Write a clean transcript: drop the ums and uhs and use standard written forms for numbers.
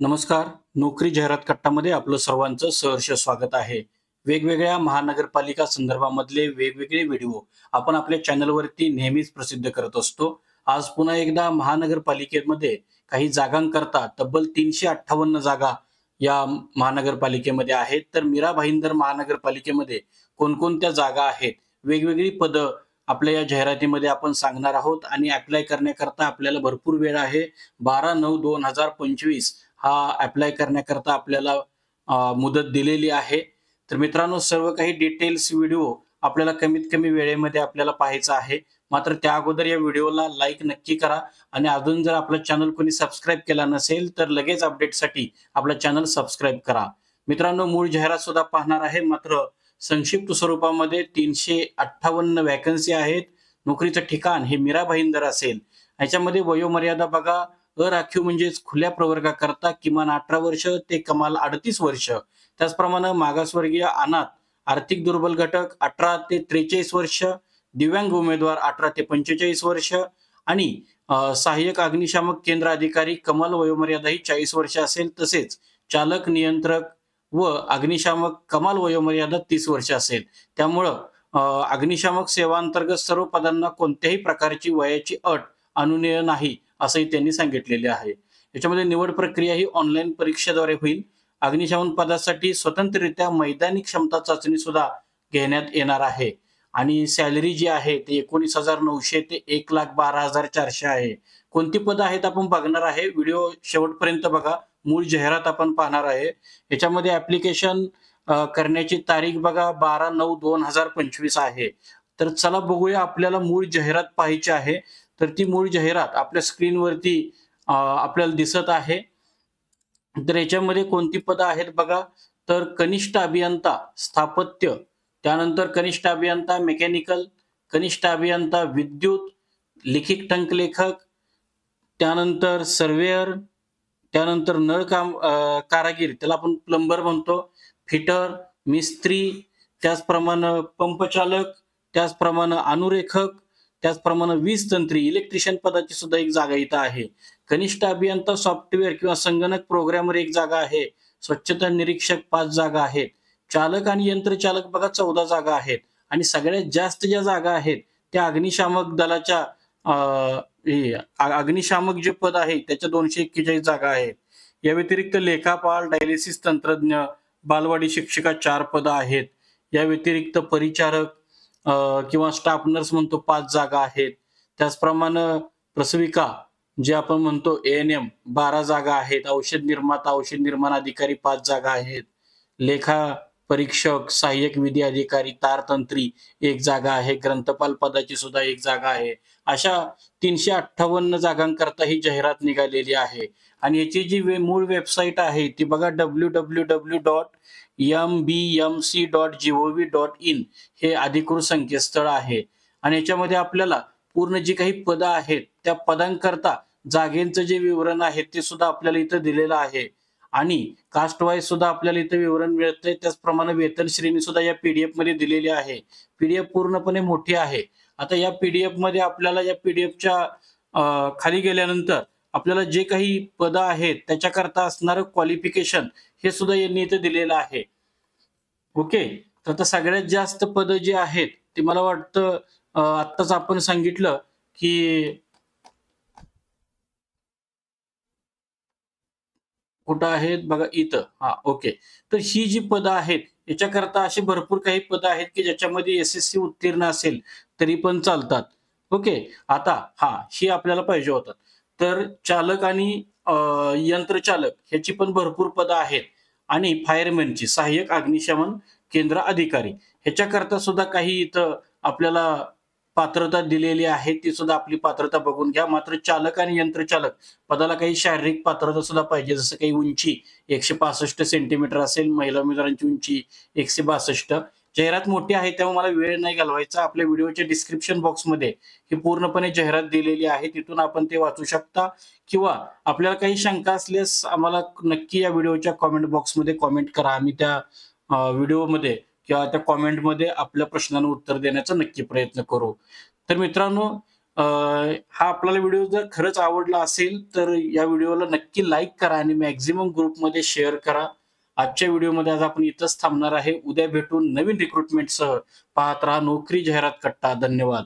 नमस्कार. नोकरी जाहिरात कट्टामध्ये आपलं सर्वांचं सहर्ष स्वागत आहे. वेगवेगळ्या महानगरपालिका संदर्भामधले वेगवेगळे व्हिडिओ आपण आपल्या चॅनलवरती नेहमीच प्रसिद्ध करत असतो. आज पुन्हा एकदा महानगरपालिकेमध्ये काही जागांकरता तब्बल 358 जागा या महानगरपालिकेमध्ये आहेत. तर मीरा भाईंदर महानगरपालिकेमध्ये कोणकोणत्या जागा आहेत, वेगवेगळी पदं आपल्या या जाहिरातीमध्ये आपण सांगणार आहोत आणि अप्लाय करण्याकरता आपल्याला भरपूर वेळ आहे. 12/9/2025 हा अप्लाय करण्याकरता आपल्याला मुदत दिलेली आहे. तर मित्रांनो, सर्व काही डिटेल्स व्हिडिओ आपल्याला कमीत कमी वेळेमध्ये आपल्याला पाहायचा आहे. मात्र त्या अगोदर या व्हिडिओला लाईक नक्की करा आणि अजून जर आपलं चॅनल कोणी सबस्क्राईब केला नसेल तर लगेच अपडेटसाठी आपलं चॅनल सबस्क्राईब करा. मित्रांनो, मूळ जाहिरात सुद्धा पाहणार आहे, मात्र संक्षिप्त स्वरूपामध्ये 358 वॅकन्सी आहेत. नोकरीचं ठिकाण हे मीरा भाईंदर असेल. याच्यामध्ये वयोमर्यादा बघा, अराखीव म्हणजेच खुल्या प्रवर्गाकरता किमान 18 वर्ष ते कमाल 38 वर्ष. त्याचप्रमाणे मागासवर्गीय, अनाथ, आर्थिक दुर्बल घटक 18 ते 43 वर्ष, दिव्यांग उमेदवार 18 ते 45 वर्ष आणि सहाय्यक अग्निशामक केंद्र अधिकारी कमाल वयोमर्यादा ही 40 वर्ष असेल. तसेच चालक, नियंत्रक व अग्निशामक कमाल वयोमर्यादा 30 वर्ष असेल. त्यामुळं अग्निशामक सेवांतर्गत सर्व पदांना कोणत्याही प्रकारची वयाची अट अनुज्ञेय नाही असंही त्यांनी सांगितलेले आहे. याच्यामध्ये निवड प्रक्रिया ही ऑनलाईन परीक्षेद्वारे होईल. अग्निशमन पदासाठी स्वतंत्ररित्या मैदानी क्षमता चाचणी सुद्धा घेण्यात येणार आहे आणि सॅलरी जी आहे ते 19,900 ते 1,12,400 आहे. कोणती पदं आहेत आपण बघणार आहे. व्हिडिओ शेवटपर्यंत बघा. मूळ जाहिरात आपण पाहणार आहे. याच्यामध्ये ऍप्लिकेशन करण्याची तारीख बघा 12/9/2025 आहे. तर चला बघूया, आपल्याला मूळ जाहिरात पाहायची आहे. तर ती मूळ जाहिरात आपल्या स्क्रीनवरती आपल्याला दिसत आहे. तर याच्यामध्ये कोणती पदं आहेत बघा. तर कनिष्ठ अभियंता स्थापत्य, त्यानंतर कनिष्ठ अभियंता मेकॅनिकल, कनिष्ठ अभियंता विद्युत, लिखित टंकलेखक, त्यानंतर सर्वेअर, त्यानंतर नळ कारागीर, त्याला आपण प्लंबर म्हणतो, फिटर, मिस्त्री, त्याचप्रमाणे पंपचालक, त्याचप्रमाणे अनुरेखक, त्याचप्रमाणे वीज तंत्री, इलेक्ट्रिशियन पदाची सुद्धा एक जागा इथं आहे. कनिष्ठ अभियंता सॉफ्टवेअर किंवा संगणक प्रोग्रामर एक जागा आहे. स्वच्छता निरीक्षक 5 जागा आहेत. चालक आणि यंत्रचालक बघा 14 जागा आहेत. आणि सगळ्यात जास्त ज्या जागा आहेत त्या अग्निशामक दलाच्या अग्निशामक जे पद आहे त्याच्या 241 जागा आहेत. या व्यतिरिक्त लेखापाल, डायलिसिस तंत्रज्ञ, बालवाडी शिक्षिका 4 पदं आहेत. या व्यतिरिक्त परिचारक किंवा स्टाफ नर्स म्हणतो 5 जागा आहेत. त्याचप्रमाणे प्रसविका जे आपण म्हणतो ANM 12 जागा आहेत. औषध निर्माता, औषध निर्माण अधिकारी 5 जागा आहेत. लेखा परीक्षक, सहाय्यक विधी अधिकारी, तारतंत्री 1 जागा आहे. ग्रंथपाल पदाची सुद्धा 1 जागा आहे. अशा 358 जागांकरता ही जाहिरात निघालेली आहे. आणि याची जी मूळ वेबसाईट आहे ती बघा www.mbmc.gov.in हे अधिकृत संकेतस्थळ आहे. आणि याच्यामध्ये आपल्याला पूर्ण जी काही पदं आहेत त्या पदांकरता जागेंचं जे विवरण आहे ते सुद्धा आपल्याला इथं दिलेलं आहे. आणि कास्ट वाईज सुद्धा आपल्याला इथं विवरण मिळतंय. त्याचप्रमाणे वेतन श्रेणी सुद्धा या PDF मध्ये दिलेली आहे. PDF पूर्णपणे मोठी आहे. आता या PDF मध्ये आपल्याला या PDFच्या खाली गेल्यानंतर आपल्याला जे काही पदं आहेत त्याच्याकरता असणारं क्वालिफिकेशन हे सुद्धा यांनी इथे दिलेलं आहे. ओके. तर आता सगळ्यात जास्त पदं जी आहेत ते मला वाटतं आत्ताच आपण सांगितलं की कुठं आहेत बघा इथं. ओके. तर ही जी पदं आहेत याच्याकरता अशी भरपूर काही पदं आहेत की ज्याच्यामध्ये SSC उत्तीर्ण असेल तरी पण चालतात. ओके. आता ही आपल्याला पाहिजे होतात. तर चालक आणि यंत्रचालक ह्याची पण भरपूर पदं आहेत. आणि फायरमॅनची, सहाय्यक अग्निशमन केंद्र अधिकारी ह्याच्याकरता सुद्धा काही इथं आपल्याला पात्रता दिलेली आहे. ती सुद्धा आपली पात्रता बघून घ्या. मात्र चालक आणि यंत्रचालक पदाला काही शारीरिक पात्रता सुद्धा पाहिजे. जसं काही उंची 165 सेंटीमीटर असेल, महिला उमेदवारांची उंची 162. जाहिरात मोठी आहे त्यामुळे मला वेळ नाही घालवायचा. आपल्या व्हिडिओच्या डिस्क्रिप्शन बॉक्समध्ये ही पूर्णपणे जाहिरात दिलेली आहे. तिथून आपण ते वाचू शकता किंवा आपल्याला काही शंका असल्यास आम्हाला नक्की या व्हिडिओच्या कॉमेंट बॉक्समध्ये कॉमेंट करा. आम्ही त्या व्हिडिओमध्ये किंवा त्या कॉमेंटमध्ये आपल्या प्रश्नांना उत्तर देण्याचा नक्की प्रयत्न करू. तर मित्रांनो, हा आपल्याला व्हिडिओ जर खरंच आवडला असेल तर या व्हिडिओला नक्की लाईक करा आणि मॅक्सिमम ग्रुपमध्ये शेअर करा. आजच्या व्हिडिओमध्ये आज आपण इथंच थांबणार आहे. उद्या भेटू नवीन रिक्रुटमेंटसह. पाहत राहा नोकरी जाहिरात कट्टा. धन्यवाद.